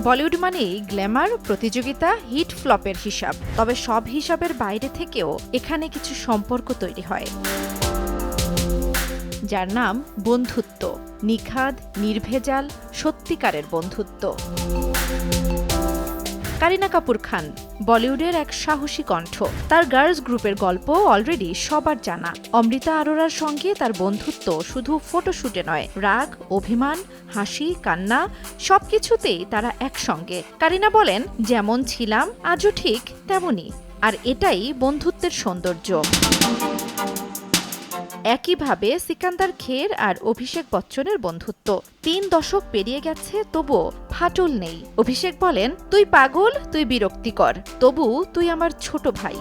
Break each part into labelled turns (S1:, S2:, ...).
S1: বলিউড মানেই গ্ল্যামার, প্রতিযোগিতা, হিট ফ্লপের হিসাব। তবে সব হিসাবের বাইরে থেকেও এখানে কিছু সম্পর্ক তৈরি হয়, যার নাম বন্ধুত্ব। নিখাদ, নির্ভেজাল, সত্যিকারের বন্ধুত্ব। কারিনা কাপুর খান বলিউডের এক সাহসী কণ্ঠ। তার গার্লস গ্রুপের গল্প অলরেডি সবার জানা। অমৃতা আরোরার সঙ্গে তার বন্ধুত্ব শুধু ফটোশুটে নয়, রাগ, অভিমান, হাসি, কান্না সবকিছুতেই তারা একসঙ্গে। কারিনা বলেন, যেমন ছিলাম আজও ঠিক তেমনই, আর এটাই বন্ধুত্বের সৌন্দর্য। একইভাবে সিকান্দার খের আর অভিষেক বচ্চনের বন্ধুত্ব ৩ দশক পেরিয়ে গেছে, তবুও ফাটল নেই। অভিষেক বলেন, তুই পাগল, তুই বিরক্তিকর, তবু তুই আমার ছোট ভাই।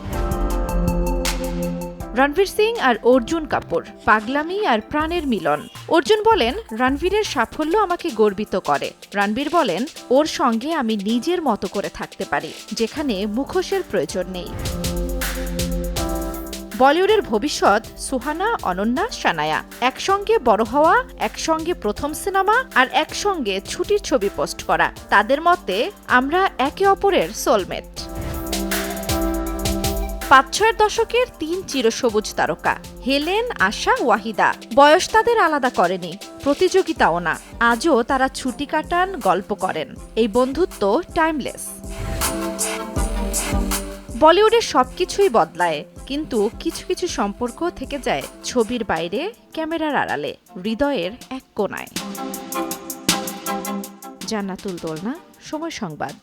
S1: রণবীর সিং আর অর্জুন কাপুর পাগলামি আর প্রাণের মিলন। অর্জুন বলেন, রণবীরের সাফল্য আমাকে গর্বিত করে। রণবীর বলেন, ওর সঙ্গে আমি নিজের মতো করে থাকতে পারি, যেখানে মুখোশের প্রয়োজন নেই। বলিউডের ভবিষ্যৎ সুহানা, অনন্যা, সানায়া একসঙ্গে বড় হওয়া, একসঙ্গে প্রথম সিনেমা আর একসঙ্গে ছুটির ছবি পোস্ট করা। তাদের মতে আমরা একে অপরের সোলমেট। ৫-৬ দশকের ৩ চিরসবুজ তারকা হেলেন, আশা, ওয়াহিদা। বয়স তাদের আলাদা করেনি, প্রতিযোগিতাও না। আজও তারা ছুটি কাটান, গল্প করেন। এই বন্ধুত্ব টাইমলেস। বলিউডের সবকিছুই বদলায়, কিন্তু কিছু কিছু সম্পর্ক থেকে যায় ছবির বাইরে, ক্যামেরার আড়ালে, হৃদয়ের এক কোণায়। জান্নাতুল দোলনা, সময় সংবাদ।